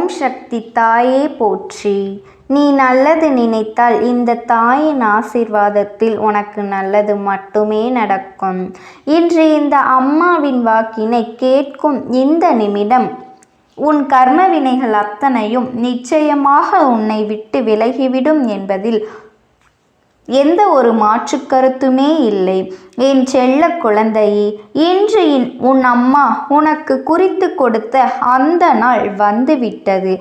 ஓம் சக்தி தாயே போற்றி. நீ நல்லது நினைத்தால் இந்த தாயின் ஆசீர்வாதத்தில் உனக்கு நல்லது மட்டுமே நடக்கும். இன்று இந்த அம்மாவின் வாக்கினை கேட்கும் இந்த நிமிடம் உன் கர்ம வினைகள் அத்தனையும் நிச்சயமாக உன்னை விட்டு விலகிவிடும் என்பதில் எந்த ஒரு மாற்று கருத்துமே இல்லை. என் செல்ல குழந்தையே, இன்று உன் அம்மா உனக்கு குறித்து கொடுத்த அந்த நாள் வந்துவிட்டது.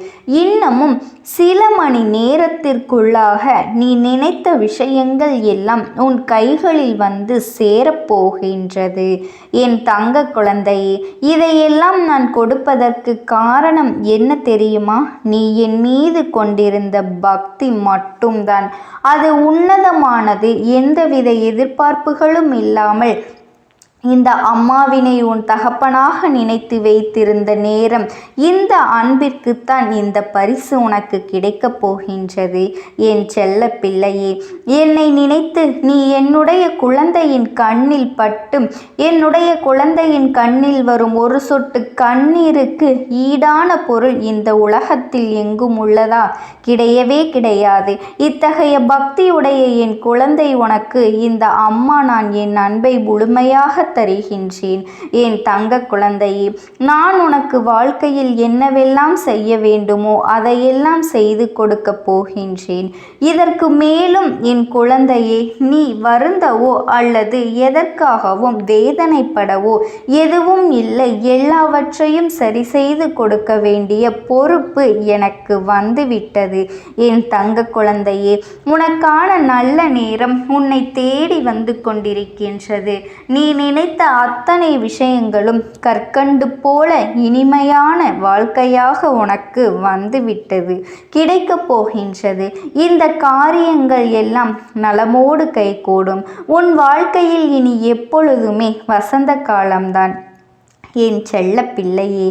இன்னமும் சில மணி நேரத்திற்குள்ளாக நீ நினைத்த விஷயங்கள் எல்லாம் உன் கைகளில் வந்து சேரப்போகின்றது. என் தங்க குழந்தையே, இதையெல்லாம் நான் கொடுப்பதற்கு காரணம் என்ன தெரியுமா? நீ என் மீது கொண்டிருந்த பக்தி மட்டும்தான். அது உன்னதமானது. எந்தவித எதிர்பார்ப்புகளும் இல்லாமல் இந்த அம்மாவினை உன் தகப்பனாக நினைத்து வைத்திருந்த நேரம், இந்த அன்பிற்குத்தான் இந்த பரிசு உனக்கு கிடைக்கப் போகின்றது. என் செல்ல பிள்ளையே, என்னை நினைத்து நீ என்னுடைய குழந்தையின் கண்ணில் பட்டு என்னுடைய குழந்தையின் கண்ணில் வரும் ஒரு சொட்டு கண்ணீருக்கு ஈடான பொருள் இந்த உலகத்தில் எங்கும் உள்ளதா? கிடையவே கிடையாது. இத்தகைய பக்தியுடைய என் குழந்தை உனக்கு இந்த அம்மா நான் என் அன்பை முழுமையாக தருகின்றேன். என் தங்க குழந்தையே, நான் உனக்கு வாழ்க்கையில் என்னவெல்லாம் செய்ய வேண்டுமோ அதையெல்லாம் செய்து கொடுக்க போகின்றேன். இதற்கு மேலும் என் குழந்தையே, நீ வருந்தவோ அல்லது எதற்காகவும் வேதனைப்படவோ எதுவும் இல்லை. எல்லாவற்றையும் சரி செய்து கொடுக்க வேண்டிய பொறுப்பு எனக்கு வந்துவிட்டது. என் தங்க குழந்தையே, உனக்கான நல்ல நேரம் உன்னை தேடி வந்து கொண்டிருக்கின்றது. நீ நினைத்த அத்தனை விஷயங்களும் கற்கண்டு போல இனிமையான வாழ்க்கையாக உனக்கு வந்துவிட்டது, கிடைக்கப் போகின்றது. இந்த காரியங்கள் எல்லாம் நலமோடு கைகூடும். உன் வாழ்க்கையில் இனி எப்பொழுதுமே வசந்த காலம்தான். என் செல்ல பிள்ளையே,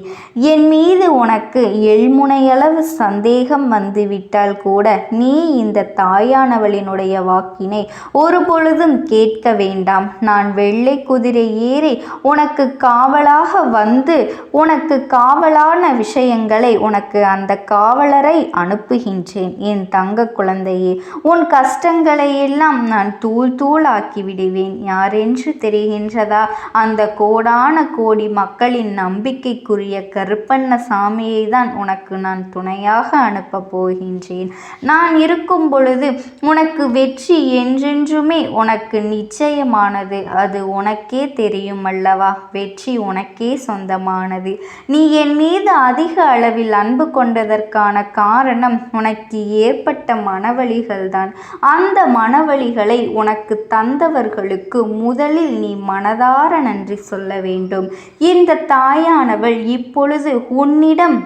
என் மீது உனக்கு எள்முனையளவு சந்தேகம் வந்துவிட்டால் கூட நீ இந்த தாயானவளினுடைய வாக்கினை ஒரு பொழுதும் கேட்க வேண்டாம். நான் வெள்ளை குதிரை ஏறி உனக்கு காவலாக வந்து உனக்கு காவலான விஷயங்களை உனக்கு அந்த காவலரை அனுப்புகின்றேன். என் தங்க குழந்தையே, உன் கஷ்டங்களை எல்லாம் நான் தூள் தூளாக்கி விடுவேன். யாரென்று தெரிகின்றதா? அந்த கோடான கோடி மக்களின் நம்பிக்கைக்குரிய கருப்பண்ணசாமியை தான் உனக்கு நான் துணையாக அனுப்ப போகின்றேன். நான் இருக்கும் பொழுது உனக்கு வெற்றி என்றென்றுமே உனக்கு நிச்சயமானது. அது உனக்கே தெரியும் அல்லவா? வெற்றி உனக்கே சொந்தமானது. நீ என் மீது அதிக அளவில் அன்பு கொண்டதற்கான காரணம் உனக்கு ஏற்பட்ட மனவலிகள் தான். அந்த மனவலிகளை உனக்கு தந்தவர்களுக்கு முதலில் நீ மனதார நன்றி சொல்ல வேண்டும். இந்த தாயானவள் இப்பொழுது உன்னிடம்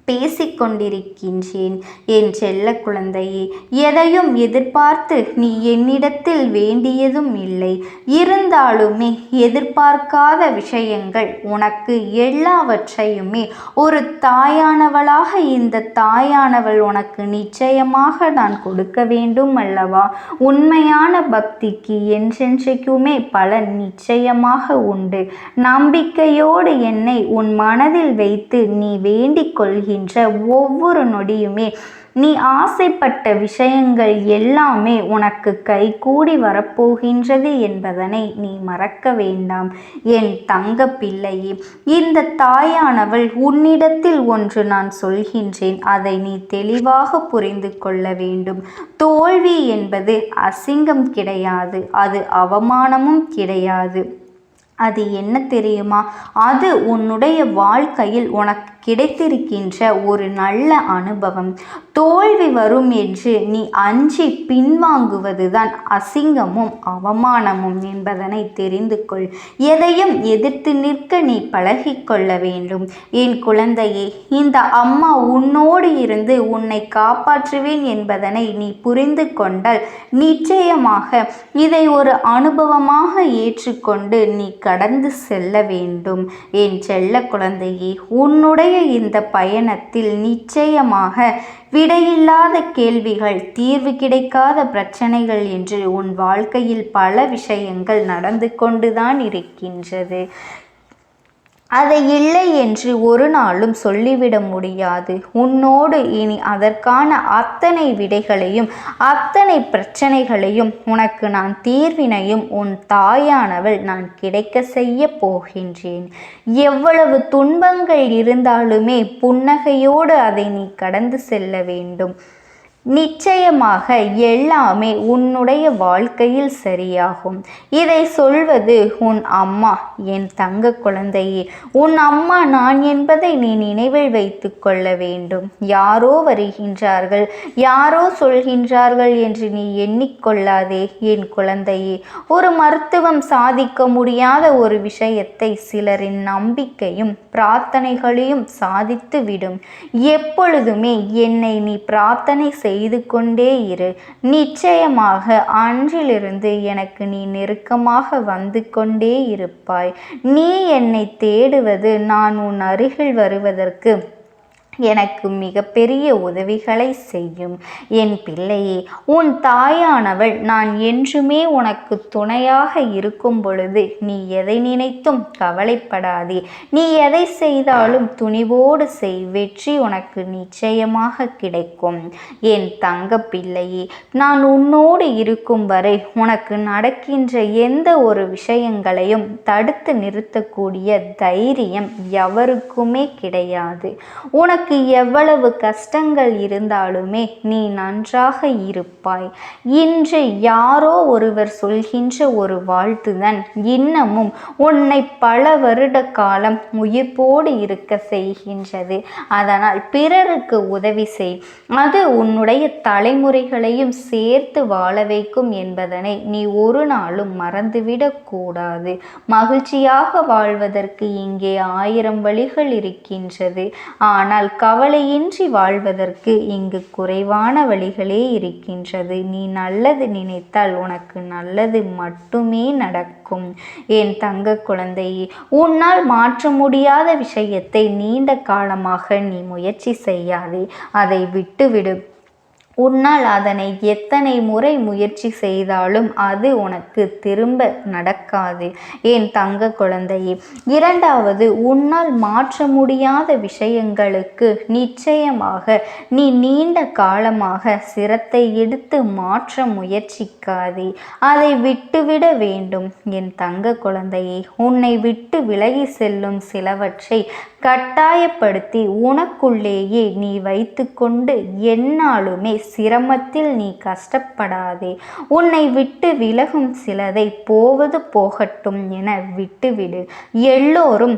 பேசிக்கொண்டிருக்கின்றேன். என் செல்ல குழந்தையே, எதையும் எதிர்பார்த்து நீ என்னிடத்தில் வேண்டியதும் இல்லை. இருந்தாலுமே எதிர்பார்க்காத விஷயங்கள் உனக்கு எல்லாவற்றையுமே ஒரு தாயானவளாக இந்த தாயானவள் உனக்கு நிச்சயமாக நான் கொடுக்க வேண்டும் அல்லவா? உண்மையான பக்திக்கு என்றென்றைக்குமே பலன் நிச்சயமாக உண்டு. நம்பிக்கையோடு என்னை உன் மனதில் வைத்து நீ வேண்டிக் கொள்கின்ற ஒவ்வொரு நொடியுமே நீ ஆசைப்பட்ட விஷயங்கள் எல்லாமே உனக்கு கைகூடி வரப்போகின்றது என்பதனை நீ மறக்க வேண்டாம். என் தங்க பிள்ளையே, இந்த தாயானவள் உன்னிடத்தில் ஒன்று நான் சொல்கின்றேன். அதை நீ தெளிவாக புரிந்து கொள்ள வேண்டும். தோல்வி என்பது அசிங்கம் கிடையாது, அது அவமானமும் கிடையாது. அது என்ன தெரியுமா? அது உன்னுடைய வாழ்க்கையில் உனக்கு கிடைத்திருக்கின்ற ஒரு நல்ல அனுபவம். தோல்வி வரும் என்று நீ அஞ்சி பின்வாங்குவதுதான் அசிங்கமும் அவமானமும் என்பதனை தெரிந்து கொள். எதையும் எதிர்த்து நிற்க நீ பழகிக்கொள்ள வேண்டும். என் குழந்தையே, இந்த அம்மா உன்னோடு இருந்து உன்னை காப்பாற்றுவேன் என்பதனை நீ புரிந்து கொண்டால் நிச்சயமாக இதை ஒரு அனுபவமாக ஏற்றுக்கொண்டு நீ கடந்து செல்ல வேண்டும். என் செல்ல குழந்தையே, உன்னுடைய இந்த பயணத்தில் நிச்சயமாக விடையில்லாத கேள்விகள், தீர்வு கிடைக்காத பிரச்சனைகள் என்று உன் வாழ்க்கையில் பல விஷயங்கள் நடந்து கொண்டுதான் இருக்கின்றது. அதை இல்லை என்று ஒரு நாளும் சொல்லிவிட முடியாது. உன்னோடு இனி அதற்கான அத்தனை விடைகளையும் அத்தனை பிரச்சனைகளையும் உனக்கு நான் தீர்வினையும் உன் தாயானவள் நான் கிடைக்க செய்ய போகின்றேன். எவ்வளவு துன்பங்கள் இருந்தாலுமே புன்னகையோடு அதை நீ கடந்து செல்ல வேண்டும். நிச்சயமாக எல்லாமே உன்னுடைய வாழ்க்கையில் சரியாகும். இதை சொல்வது உன் அம்மா, என் தங்க குழந்தையே. உன் அம்மா நான் என்பதை நீ நினைவில் வைத்து கொள்ள வேண்டும். யாரோ வருகின்றார்கள், யாரோ சொல்கின்றார்கள் என்று நீ எண்ணிக்கொள்ளாதே என் குழந்தையே. ஒரு மருத்துவம் சாதிக்க முடியாத ஒரு விஷயத்தை சிலரின் நம்பிக்கையும் பிரார்த்தனைகளையும் சாதித்து விடும். எப்பொழுதுமே என்னை நீ பிரார்த்தனை செய்து கொண்டே இரு. நிச்சயமாக அன்றிலிருந்து எனக்கு நீ நெருக்கமாக வந்து கொண்டே இருப்பாய். நீ என்னை தேடுவது நான் உன் அருகில் வருவதற்கு எனக்கு மிகப்பெரிய உதவிகளை செய்யும். என் பிள்ளையே, உன் தாயானவள் நான் என்றுமே உனக்கு துணையாக இருக்கும் பொழுது நீ எதை நினைத்தும் கவலைப்படாதே. நீ எதை செய்தாலும் துணிவோடு செய். வெற்றி உனக்கு நிச்சயமாக கிடைக்கும். என் தங்க பிள்ளையே, நான் உன்னோடு இருக்கும் வரை உனக்கு நடக்கின்ற எந்த ஒரு விஷயங்களையும் தடுத்து நிறுத்தக்கூடிய தைரியம் எவருக்குமே கிடையாது. உனக்கு எவ்வளவு கஷ்டங்கள் இருந்தாலுமே நீ நன்றாக இருப்பாய். இன்று யாரோ ஒருவர் சொல்கின்ற ஒரு வாழ்த்துதான் இன்னமும் உன்னை பல வருட காலம் உயிர்ப்போடு இருக்க செய்கின்றது. அதனால் பிறருக்கு உதவி செய். அது உன்னுடைய தலைமுறைகளையும் சேர்த்து வாழ வைக்கும் என்பதனை நீ ஒரு நாளும் மறந்துவிடக் கூடாது. மகிழ்ச்சியாக வாழ்வதற்கு இங்கே 1000 வழிகள் இருக்கின்றது. ஆனால் கவலையின்றி வாழ்வதற்கு இங்கு குறைவான வழிகளே இருக்கின்றது. நீ நல்லது நினைத்தால் உனக்கு நல்லது மட்டுமே நடக்கும். என் தங்க குழந்தையே, உன்னால் மாற்ற முடியாத விஷயத்தை நீண்ட காலமாக நீ முயற்சி செய்யாதே. அதை விட்டுவிடு. உன்னால் அதனை எத்தனை முறை முயற்சி செய்தாலும் அது உனக்கு திரும்ப நடக்காது. என் தங்க குழந்தையே, இரண்டாவது, உன்னால் மாற்ற முடியாத விஷயங்களுக்கு நிச்சயமாக நீ நீண்ட காலமாக சிரத்தை எடுத்து மாற்ற முயற்சிக்காதே. அதை விட்டுவிட வேண்டும். என் தங்க குழந்தையே, உன்னை விட்டு விலகி செல்லும் சிலவற்றை கட்டாயப்படுத்தி உனக்குள்ளேயே நீ வைத்து கொண்டு எந்நாளுமே சிரமத்தில் நீ கஷ்டப்படாதே. உன்னை விட்டு விலகும் சிலதை போவது போகட்டும் என விட்டுவிடு. எல்லோரும்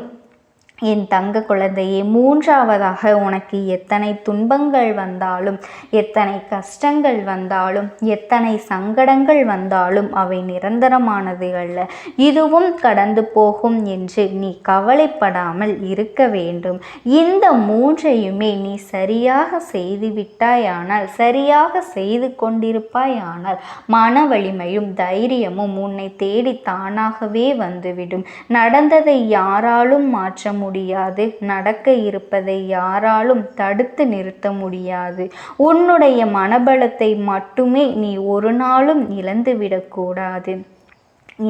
என் தங்க குழந்தையே, மூன்றாவதாக உனக்கு எத்தனை துன்பங்கள் வந்தாலும், எத்தனை கஷ்டங்கள் வந்தாலும், எத்தனை சங்கடங்கள் வந்தாலும் அவை நிரந்தரமானது அல்ல. இதுவும் கடந்து போகும் என்று நீ கவலைப்படாமல் இருக்க வேண்டும். இந்த மூன்றையுமே நீ சரியாக செய்துவிட்டாயானால், சரியாக செய்து கொண்டிருப்பாயானால் மன வலிமையும் தைரியமும் உன்னை தேடி தானாகவே வந்துவிடும். நடந்ததை யாராலும் மாற்ற முடியாது. நடக்க இருப்பதை யாராலும் தடுத்து நிறுத்த முடியாது. உன்னுடைய மனபலத்தை மட்டுமே நீ ஒரு நாளும் இழந்துவிடக்கூடாது.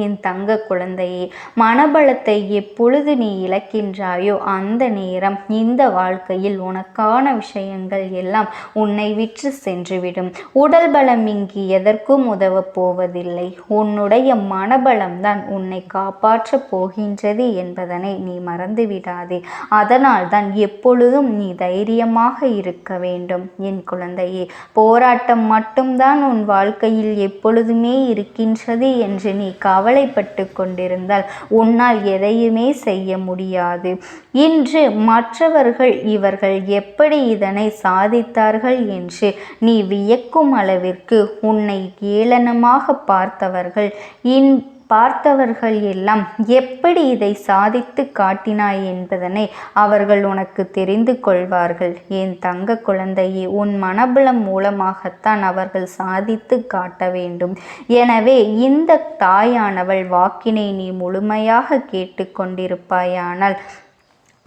என் தங்க குழந்தையே, மனபலத்தை எப்பொழுது நீ இழக்கின்றாயோ அந்த நேரம் இந்த வாழ்க்கையில் உனக்கான விஷயங்கள் எல்லாம் உன்னை விற்று சென்றுவிடும். உடல் பலம் இங்கு எதற்கும் உதவப் போவதில்லை. உன்னுடைய மனபலம்தான் உன்னை காப்பாற்றப் போகின்றது என்பதனை நீ மறந்துவிடாதே. அதனால்தான் எப்பொழுதும் நீ தைரியமாக இருக்க வேண்டும். என் குழந்தையே, போராட்டம் மட்டும்தான் உன் வாழ்க்கையில் எப்பொழுதுமே இருக்கின்றது என்று நீ கவலைப்பட்டு கொண்டிருந்தால் உன்னால் எதையுமே செய்ய முடியாது. இன்று மற்றவர்கள் இவர்கள் எப்படி இதனை சாதித்தார்கள் என்று நீ வியக்கும் அளவிற்கு உன்னை ஏளனமாக பார்த்தவர்கள் எல்லாம் எப்படி இதை சாதித்து காட்டினாய் என்பதனை அவர்கள் உனக்கு தெரிந்து கொள்வார்கள். என் தங்க குழந்தையே, உன் மனபலம் மூலமாகத்தான் அவர்கள் சாதித்து காட்ட வேண்டும். எனவே இந்த தாயானவள் வாக்கினை நீ முழுமையாக கேட்டு கொண்டிருப்பாயானால்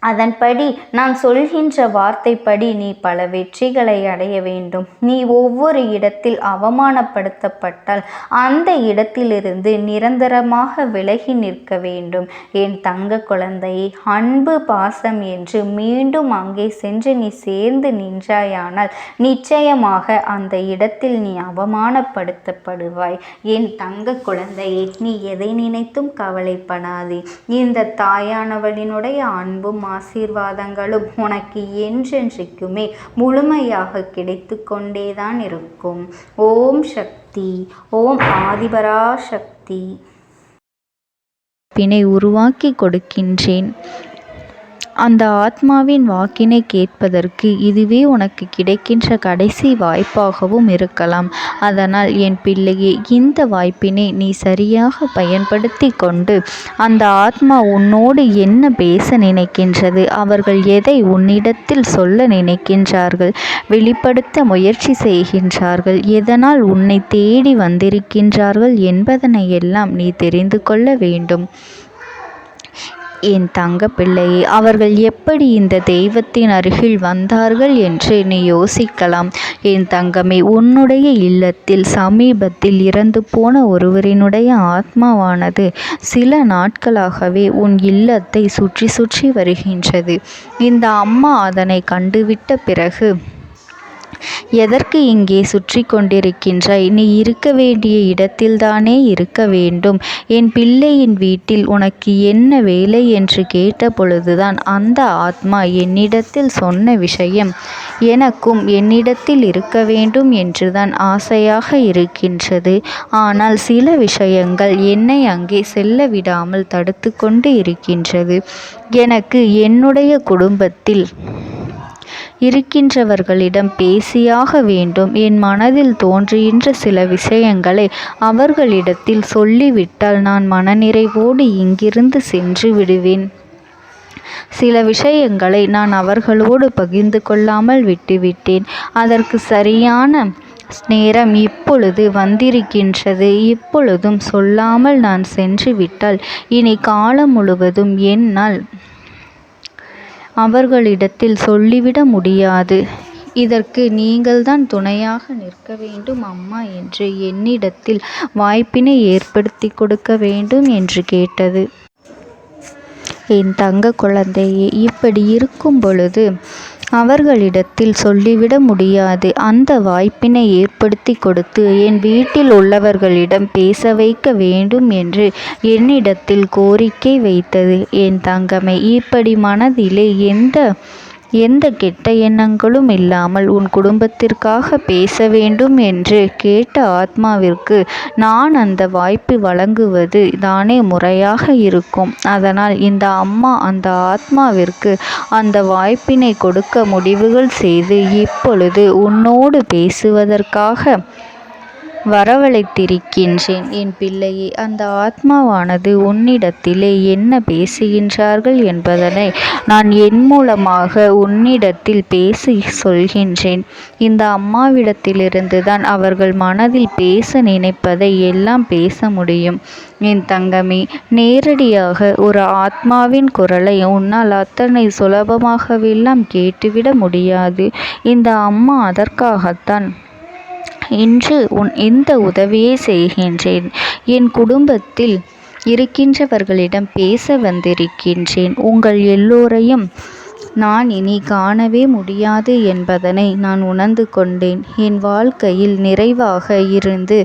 அதன்படி நான் சொல்கின்ற வார்த்தைப்படி நீ பல வெற்றிகளை அடைய வேண்டும். நீ ஒவ்வொரு இடத்தில் அவமானப்படுத்தப்பட்டால் அந்த இடத்திலிருந்து நிரந்தரமாக விலகி நிற்க வேண்டும். என் தங்க குழந்தையை, அன்பு பாசம் என்று மீண்டும் அங்கே சென்று நீ சேர்ந்து நின்றாயானால் நிச்சயமாக அந்த இடத்தில் நீ அவமானப்படுத்தப்படுவாய். என் தங்க குழந்தையை, நீ எதை நினைத்தும் கவலைப்படாதே. இந்த தாயானவளினுடைய அன்பும் ஆசீர்வாதங்களும் உனக்கு என்றென்றைக்குமே முழுமையாக கிடைத்து கொண்டேதான் இருக்கும். ஓம் சக்தி. ஓம் ஆதிபராசக்தி. பிணை உருவாக்கி கொடுக்கின்றேன். அந்த ஆத்மாவின் வாக்கினை கேட்பதற்கு இதுவே உனக்கு கிடைக்கின்ற கடைசி வாய்ப்பாகவும் இருக்கலாம். அதனால் என் பிள்ளையே, இந்த வாய்ப்பினை நீ சரியாக பயன்படுத்தி கொண்டு அந்த ஆத்மா உன்னோடு என்ன பேச நினைக்கின்றது, அவர்கள் எதை உன்னிடத்தில் சொல்ல நினைக்கின்றார்கள், வெளிப்படுத்த முயற்சி செய்கின்றார்கள், எதனால் உன்னை தேடி வந்திருக்கின்றார்கள் என்பதனை எல்லாம் நீ தெரிந்து கொள்ள வேண்டும். என் தங்க பிள்ளையே, அவர்கள் எப்படி இந்த தெய்வத்தின் அருகில் வந்தார்கள் என்று நீ யோசிக்கலாம். என் தங்கமே, உன்னுடைய இல்லத்தில் சமீபத்தில் இறந்து போன ஒருவரினுடைய ஆத்மாவானது சில நாட்களாகவே உன் இல்லத்தை சுற்றி சுற்றி வருகின்றது. இந்த அம்மா அதனை கண்டுவிட்ட பிறகு, எதற்கு இங்கே சுற்றி கொண்டிருக்கின்றாய்? நீ இருக்க வேண்டிய இடத்தில்தானே இருக்க வேண்டும். என் பிள்ளையின் வீட்டில் உனக்கு என்ன வேலை என்று கேட்ட பொழுதுதான் அந்த ஆத்மா என்னிடத்தில் சொன்ன விஷயம், எனக்கும் என்னிடத்தில் இருக்க வேண்டும் என்றுதான் ஆசையாக இருக்கின்றது. ஆனால் சில விஷயங்கள் என்னை அங்கே செல்ல விடாமல் தடுத்து கொண்டு இருக்கின்றது. எனக்கு என்னுடைய குடும்பத்தில் இருக்கின்றவர்களிடம் பேசியாக வேண்டும். என் மனதில் தோன்றுகின்ற சில விஷயங்களை அவர்களிடத்தில் சொல்லிவிட்டால் நான் மனநிறைவோடு இங்கிருந்து சென்று விடுவேன். சில விஷயங்களை நான் அவர்களோடு பகிர்ந்து கொள்ளாமல் விட்டுவிட்டேன். அதற்கு சரியான நேரம் இப்பொழுது வந்திருக்கின்றது. இப்பொழுதும் சொல்லாமல் நான் சென்று விட்டால் இனி காலம் முழுவதும் என்னால் அவர்களிடத்தில் சொல்லிவிட முடியாது. இதற்கு நீங்கள்தான் துணையாக நிற்க வேண்டும் அம்மா என்று என்னிடத்தில் வாய்ப்பினை ஏற்படுத்தி கொடுக்க வேண்டும் என்று கேட்டது. என் தங்க குழந்தையே, இப்படி இருக்கும் பொழுது அவர்களிடத்தில் சொல்லிவிட முடியாது. அந்த வாய்ப்பினை ஏற்படுத்தி கொடுத்து என் வீட்டில் உள்ளவர்களிடம் பேச வைக்க வேண்டும் என்று என்னிடத்தில் கோரிக்கை வைத்தது. என் தங்கமே, இப்படி மனதிலே எந்த கெட்ட எண்ணங்களும் இல்லாமல் உன் குடும்பத்திற்காக பேச வேண்டும் என்று கேட்ட ஆத்மாவிற்கு நான் அந்த வாய்ப்பு வழங்குவது தானே முறையாக இருக்கும். அதனால் இந்த அம்மா அந்த ஆத்மாவிற்கு அந்த வாய்ப்பினை கொடுக்க முடிவுகள் செய்து இப்பொழுது உன்னோடு பேசுவதற்காக வரவழைத்திருக்கின்றேன். என் பிள்ளையே, அந்த ஆத்மாவானது உன்னிடத்திலே என்ன பேசுகின்றார்கள் என்பதனை நான் என் மூலமாக உன்னிடத்தில் பேசி சொல்கின்றேன். இந்த அம்மாவிடத்திலிருந்து தான் அவர்கள் மனதில் பேச நினைப்பதை எல்லாம் பேச முடியும். என் தங்கமே, நேரடியாக ஒரு ஆத்மாவின் குரலை உன்னால் அத்தனை சுலபமாகவெல்லாம் கேட்டுவிட முடியாது. இந்த அம்மா அதற்காகத்தான் இன்று இந்த உதவியை செய்கின்றேன். என் குடும்பத்தில் இருக்கின்றவர்களிடம் பேச வந்திருக்கின்றேன். உங்கள் எல்லோரையும் நான் இனி காணவே முடியாது என்பதனை நான் உணர்ந்து கொண்டேன். என் வாழ்க்கையில் நிறைவாக இருந்து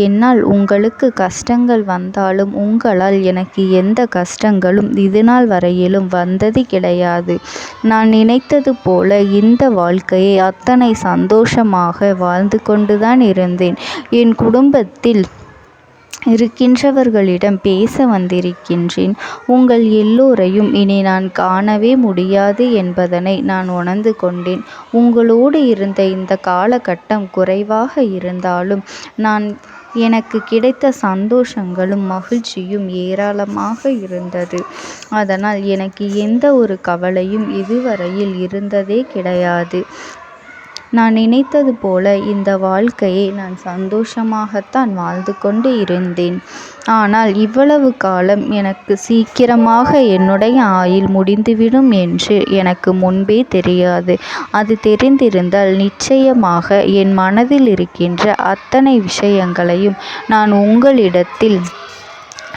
என்னால் உங்களுக்கு கஷ்டங்கள் வந்தாலும் உங்களால் எனக்கு எந்த கஷ்டங்களும் இதுநாள் வரையிலும் வந்தது கிடையாது. நான் நினைத்தது போல இந்த வாழ்க்கையை அத்தனை சந்தோஷமாக வாழ்ந்து கொண்டுதான் இருந்தேன். என் குடும்பத்தில் இருக்கின்றவர்களிடம் பேச வந்திருக்கின்றேன். உங்கள் எல்லோரையும் இனி நான் காணவே முடியாது என்பதனை நான் உணர்ந்து கொண்டேன். உங்களோடு இருந்த இந்த காலகட்டம் குறைவாக இருந்தாலும் எனக்கு கிடைத்த சந்தோஷங்களும் மகிழ்ச்சியும் ஏராளமாக இருந்தது. அதனால் எனக்கு எந்த ஒரு கவலையும் இதுவரையில் இருந்ததே கிடையாது. நான் நினைத்தது போல இந்த வாழ்க்கையை நான் சந்தோஷமாகத்தான் வாழ்ந்து கொண்டு இருந்தேன். ஆனால் இவ்வளவு காலம் எனக்கு சீக்கிரமாக என்னுடைய ஆயுள் முடிந்துவிடும் என்று எனக்கு முன்பே தெரியாது. அது தெரிந்திருந்தால் நிச்சயமாக என் மனதில் இருக்கின்ற அத்தனை விஷயங்களையும் நான் உங்களிடத்தில்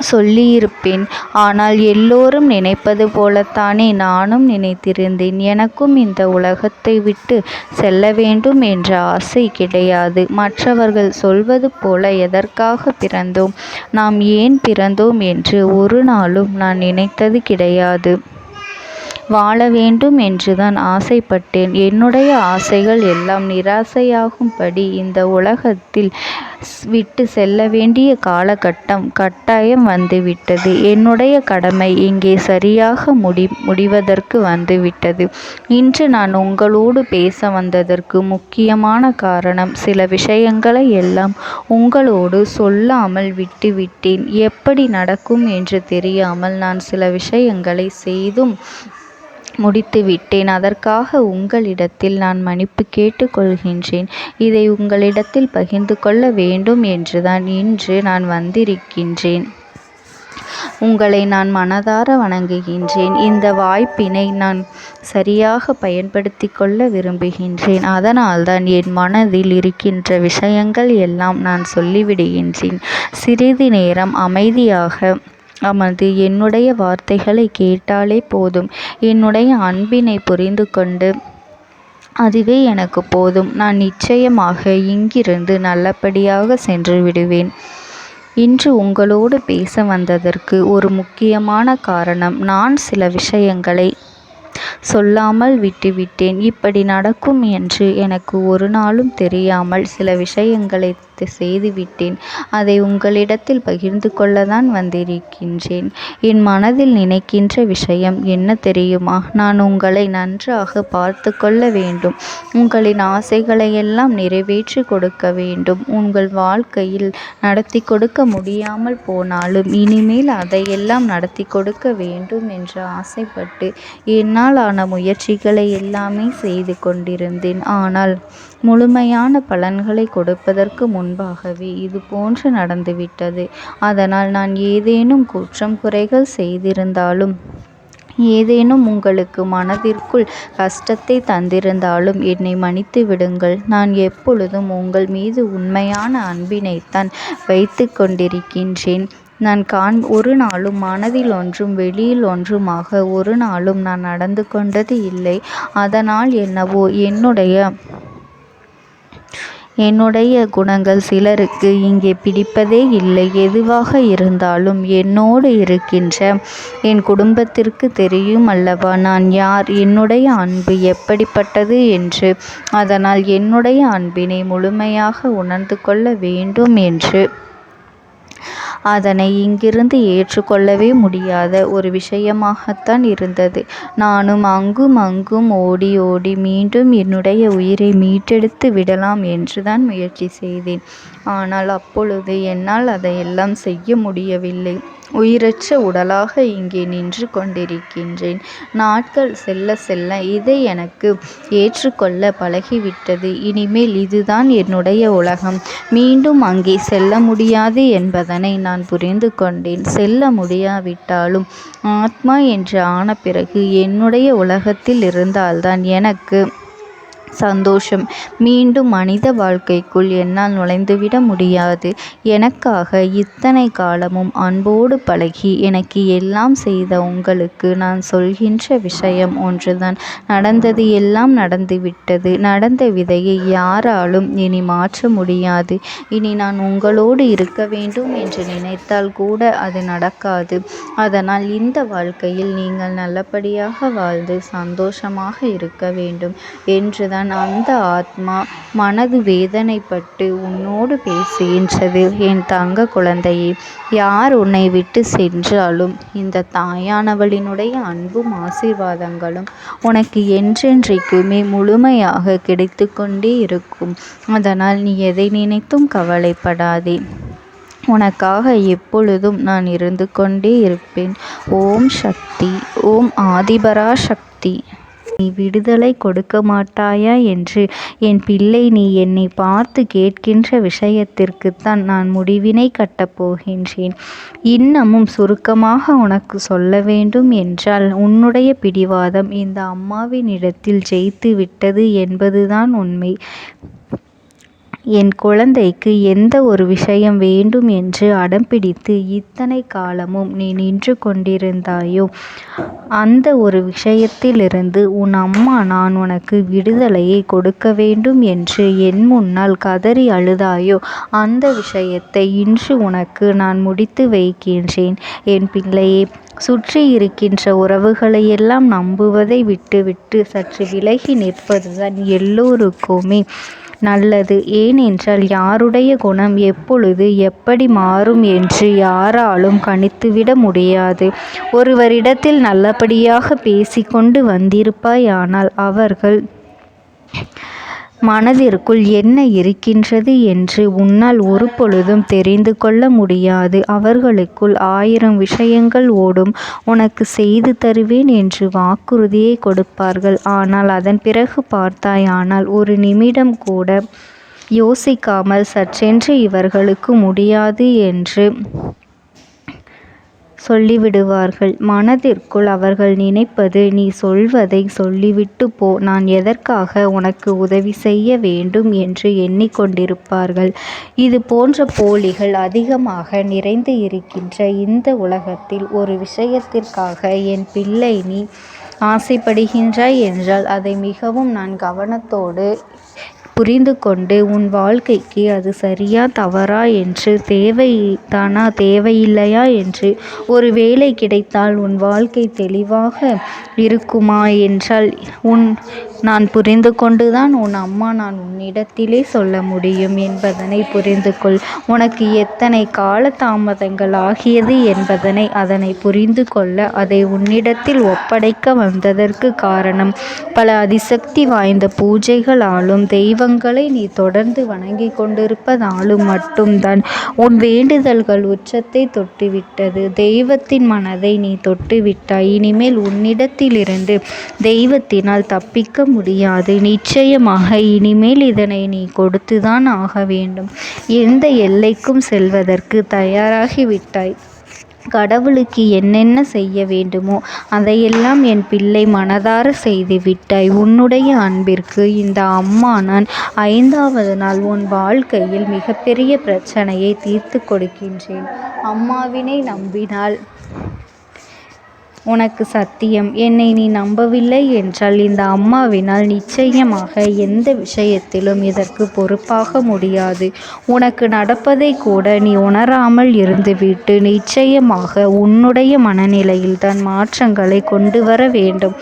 சொல்லியிருப்பேன். ஆனால் எல்லோரும் நினைப்பது போலத்தானே நானும் நினைத்திருந்தேன். எனக்கும் இந்த உலகத்தை விட்டு செல்ல வேண்டும் என்ற ஆசை கிடையாது. மற்றவர்கள் சொல்வது போல எதற்காக பிறந்தோம், நாம் ஏன் பிறந்தோம் என்று ஒரு நாளும் நான் நினைத்தது கிடையாது. வாழ வேண்டும் என்றுதான் ஆசைப்பட்டேன். என்னுடைய ஆசைகள் எல்லாம் நிராசையாகும்படி இந்த உலகத்தில் விட்டு செல்ல வேண்டிய காலகட்டம் கட்டாயம் வந்துவிட்டது. என்னுடைய கடமை இங்கே சரியாக முடிவதற்கு வந்துவிட்டது. இன்று நான் உங்களோடு பேச வந்ததற்கு முக்கியமான காரணம், சில விஷயங்களை எல்லாம் உங்களோடு சொல்லாமல் விட்டுவிட்டேன். எப்படி நடக்கும் என்று தெரியாமல் நான் சில விஷயங்களை செய்தும் முடித்துவிட்டேன். அதற்காக உங்களிடத்தில் நான் மன்னிப்பு கேட்டுக்கொள்கின்றேன். இதை உங்களிடத்தில் பகிர்ந்து கொள்ள வேண்டும் என்றுதான் இன்று நான் வந்திருக்கின்றேன். உங்களை நான் மனதார வணங்குகின்றேன். இந்த வாய்ப்பினை நான் சரியாக பயன்படுத்தி கொள்ள விரும்புகின்றேன். அதனால்தான் என் மனதில் இருக்கின்ற விஷயங்கள் எல்லாம் நான் சொல்லிவிடுகின்றேன். சிறிது நேரம் அமைதியாக அமர்ந்து என்னுடைய வார்த்தைகளை கேட்டாலே போதும். என்னுடைய அன்பினை புரிந்து கொண்டு அதுவே எனக்கு போதும். நான் நிச்சயமாக இங்கிருந்து நல்லபடியாக சென்று விடுவேன். இன்று உங்களோடு பேச வந்ததற்கு ஒரு முக்கியமான காரணம், நான் சில விஷயங்களை சொல்லாமல் விட்டுவிட்டேன். இப்படி நடக்கும் என்று எனக்கு ஒரு நாளும் தெரியாமல் சில விஷயங்களை செய்துவிட்டேன். அதை உங்களிடத்தில் பகிர்ந்து கொள்ளத்தான் வந்திருக்கின்றேன். என் மனதில் நினைக்கின்ற விஷயம் என்ன தெரியுமா? நான் உங்களை நன்றாக பார்த்து கொள்ள வேண்டும். உங்களின் ஆசைகளை எல்லாம் நிறைவேற்றி கொடுக்க வேண்டும். உங்கள் வாழ்க்கையில் நடத்தி கொடுக்க முடியாமல் போனாலும் இனிமேல் அதையெல்லாம் நடத்தி கொடுக்க வேண்டும் என்று ஆசைப்பட்டு என்னால் ஆன முயற்சிகளை எல்லாமே செய்து கொண்டிருந்தேன். ஆனால் முழுமையான பலன்களை கொடுப்பதற்கு முன்பாகவே இது போன்று நடந்துவிட்டது. அதனால் நான் ஏதேனும் குற்றம் குறைகள் செய்திருந்தாலும், ஏதேனும் உங்களுக்கு மனதிற்குள் கஷ்டத்தை தந்திருந்தாலும் என்னை மன்னித்து விடுங்கள். நான் எப்பொழுதும் உங்கள் மீது உண்மையான அன்பினைத்தான் வைத்து கொண்டிருக்கின்றேன். நான் ஒரு நாளும் மனதில் ஒன்றும் வெளியில் ஒன்றுமாக ஒரு நாளும் நான் நடந்து கொண்டது இல்லை. அதனால் என்னவோ என்னுடைய குணங்கள் சிலருக்கு இங்கே பிடிப்பதே இல்லை. எதுவாக இருந்தாலும் என்னோடு இருக்கின்ற என் குடும்பத்திற்கு தெரியும் அல்லவா நான் யார், என்னுடைய அன்பு எப்படிப்பட்டது என்று. அதனால் என்னுடைய அன்பினை முழுமையாக உணர்ந்து கொள்ள வேண்டும் என்று அதனை இங்கிருந்து ஏற்றுக்கொள்ளவே முடியாத ஒரு விஷயமாகத்தான் இருந்தது. நானும் அங்கும் அங்கும் ஓடி ஓடி மீண்டும் என்னுடைய உயிரை மீட்டெடுத்து விடலாம் என்றுதான் முயற்சி செய்தேன். ஆனால் அப்பொழுது என்னால் அதையெல்லாம் செய்ய முடியவில்லை. உயிரற்ற உடலாக இங்கே நின்று கொண்டிருக்கின்றேன். நாட்கள் செல்ல செல்ல இதை எனக்கு ஏற்றுக்கொள்ள பழகிவிட்டது. இனிமேல் இதுதான் என்னுடைய உலகம். மீண்டும் அங்கே செல்ல முடியாது என்பதனை நான் புரிந்து கொண்டேன். செல்ல முடியாவிட்டாலும் ஆத்மா என்று ஆன பிறகு என்னுடைய உலகத்தில் இருந்தால்தான் எனக்கு சந்தோஷம். மீண்டும் மனித வாழ்க்கைக்குள் என்னால் நுழைந்துவிட முடியாது. எனக்காக இத்தனை காலமும் அன்போடு பழகி எனக்கு எல்லாம் செய்த உங்களுக்கு நான் சொல்கின்ற விஷயம் ஒன்றுதான். நடந்தது எல்லாம் நடந்துவிட்டது. நடந்த விதையை யாராலும் இனி மாற்ற முடியாது. இனி நான் உங்களோடு இருக்க வேண்டும் என்று நினைத்தால் கூட அது நடக்காது. அதனால் இந்த வாழ்க்கையில் நீங்கள் நல்லபடியாக வாழ்ந்து சந்தோஷமாக இருக்க வேண்டும் என்றுதான் அந்த ஆத்மா மனது வேதனைப்பட்டு உன்னோடு பேசுகின்றது. என் தங்க குழந்தையே, யார் உன்னை விட்டு சென்றாலும் இந்த தாயானவளினுடைய அன்பும் ஆசீர்வாதங்களும் உனக்கு என்றென்றைக்குமே முழுமையாக கிடைத்து கொண்டே இருக்கும். அதனால் நீ எதை நினைத்தும் கவலைப்படாதே. உனக்காக எப்பொழுதும் நான் இருந்து கொண்டே இருப்பேன். ஓம் சக்தி. ஓம் ஆதிபரா சக்தி. நீ விடுதலை கொடுக்க மாட்டாயா என்று என் பிள்ளை, நீ என்னை பார்த்து கேட்கின்ற விஷயத்திற்குத்தான் நான் முடிவினை கட்டப் போகின்றேன். இன்னமும் சுருக்கமாக உனக்கு சொல்ல வேண்டும் என்றால், உன்னுடைய பிடிவாதம் இந்த அம்மாவினிடத்தில் ஜெயித்து விட்டது என்பதுதான் உண்மை. என் குழந்தைக்கு எந்த ஒரு விஷயம் வேண்டும் என்று அடம்பிடித்து இத்தனை காலமும் நீ நின்று கொண்டிருந்தாயோ, அந்த ஒரு விஷயத்திலிருந்து உன் அம்மா நான் உனக்கு விடுதலையை கொடுக்க வேண்டும் என்று என் முன்னால் கதறி அழுதாயோ, அந்த விஷயத்தை இன்று உனக்கு நான் முடித்து வைக்கின்றேன். என் பிள்ளையே, சுற்றி இருக்கின்ற உறவுகளையெல்லாம் நம்புவதை விட்டுவிட்டு சற்று விலகி நிற்பதுதான் எல்லோருக்குமே நல்லது. ஏனென்றால் யாருடைய குணம் எப்பொழுது எப்படி மாறும் என்று யாராலும் கணித்துவிட முடியாது. ஒருவரிடத்தில் நல்லபடியாக பேசிக்கொண்டு வந்திருப்பாயானால் அவர்கள் மனதிற்குள் என்ன இருக்கின்றது என்று உன்னால் ஒரு பொழுதும் தெரிந்து கொள்ள முடியாது. அவர்களுக்குள் 1000 விஷயங்கள் ஓடும். உனக்கு செய்து தருவேன் என்று வாக்குறுதியை கொடுப்பார்கள். ஆனால் அதன் பிறகு பார்த்தாயானால் ஒரு நிமிடம் கூட யோசிக்காமல் சற்றென்று இவர்களுக்கு முடியாது என்று சொல்லிவிடுவார்கள். மனதிற்குள் அவர்கள் நினைப்பது, நீ சொல்வதை சொல்லிவிட்டு போ, நான் எதற்காக உனக்கு உதவி செய்ய வேண்டும் என்று எண்ணிக்கொண்டிருப்பார்கள். இது போன்ற போலிகள் அதிகமாக நிறைந்து இருக்கின்ற இந்த உலகத்தில் ஒரு விஷயத்திற்காக என் பிள்ளை நீ ஆசைப்படுகின்றாய் என்றால் அதை மிகவும் நான் கவனத்தோடு புரிந்து கொண்டு உன் வாழ்க்கைக்கு அது சரியா தவறா என்று, தேவைதானா தேவையில்லையா என்று, ஒரு வேலை கிடைத்தால் உன் வாழ்க்கை தெளிவாக இருக்குமா என்றால் நான் புரிந்து கொண்டுதான் உன் அம்மா நான் உன்னிடத்திலே சொல்ல முடியும் என்பதனை புரிந்து கொள். உனக்கு எத்தனை கால தாமதங்கள் ஆகியது என்பதனை அதனை புரிந்து கொள்ள அதை உன்னிடத்தில் ஒப்படைக்க வந்ததற்கு காரணம், பல அதிசக்தி வாய்ந்த பூஜைகளாலும் தெய்வங்களை நீ தொடர்ந்து வணங்கி கொண்டிருப்பதாலும் மட்டும்தான் உன் வேண்டுதல்கள் உச்சத்தை தொட்டுவிட்டது. தெய்வத்தின் மனதை நீ தொட்டுவிட்டாய். இனிமேல் உன்னிடத்திலிருந்து தெய்வத்தினால் தப்பிக்க முடியாது. நிச்சயமாக இனிமேல் இதனை நீ கொடுத்துதான் ஆக வேண்டும். எந்த எல்லைக்கும் செல்வதற்கு தயாராகிவிட்டாய். கடவுளுக்கு என்னென்ன செய்ய வேண்டுமோ அதையெல்லாம் என் பிள்ளை மனதார செய்து விட்டாய். உன்னுடைய அன்பிற்கு இந்த அம்மா நான் 5வது நாள் உன் வாழ்க்கையில் மிகப்பெரிய பிரச்சனையை தீர்த்து கொடுக்கின்றேன். அம்மாவினை நம்பினால் உனக்கு சத்தியம். என்னை நீ நம்பவில்லை என்றால் இந்த அம்மாவினால் நிச்சயமாக எந்த விஷயத்திலும் இதற்கு பொறுப்பாக முடியாது. உனக்கு நடப்பதை கூட நீ உணராமல் இருந்துவிட்டு நிச்சயமாக உன்னுடைய மனநிலையில் தான் மாற்றங்களை கொண்டு வர வேண்டும்.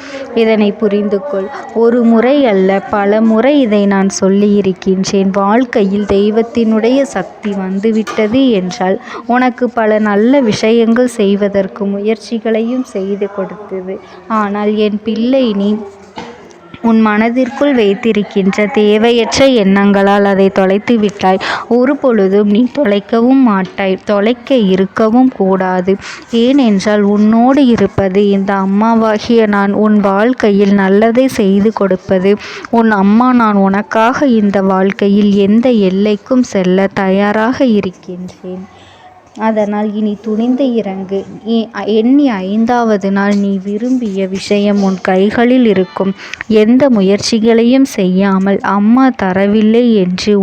இதனை புரிந்து கொள். ஒரு முறை அல்ல, பல முறை இதை நான் சொல்லியிருக்கின்றேன். வாழ்க்கையில் தெய்வத்தினுடைய சக்தி வந்துவிட்டது என்றால் உனக்கு பல நல்ல விஷயங்கள் செய்வதற்கு முயற்சிகளையும் செய்து கொடுத்தது. ஆனால் என் பிள்ளை, நீ உன் மனதிற்குள் வைத்திருக்கின்ற தேவையற்ற எண்ணங்களால் அதை தொலைத்து விட்டாய். ஒரு பொழுதும் நீ தொலைக்கவும் மாட்டாய். தொலைக்க இருக்கவும் கூடாது. ஏனென்றால் உன்னோடு இருப்பது இந்த அம்மாவாகிய நான். உன் வாழ்க்கையில் நல்லதை செய்து கொடுப்பது உன் அம்மா நான். உனக்காக இந்த வாழ்க்கையில் எந்த எல்லைக்கும் செல்ல தயாராக இருக்கின்றேன். அதனால் இனி துணிந்து இறங்கு. எண்ணி 5வது நாள் நீ விரும்பிய விஷயம் உன் கைகளில் இருக்கும். எந்த முயற்சிகளையும் செய்யாமல் அம்மா தரவில்லை என்று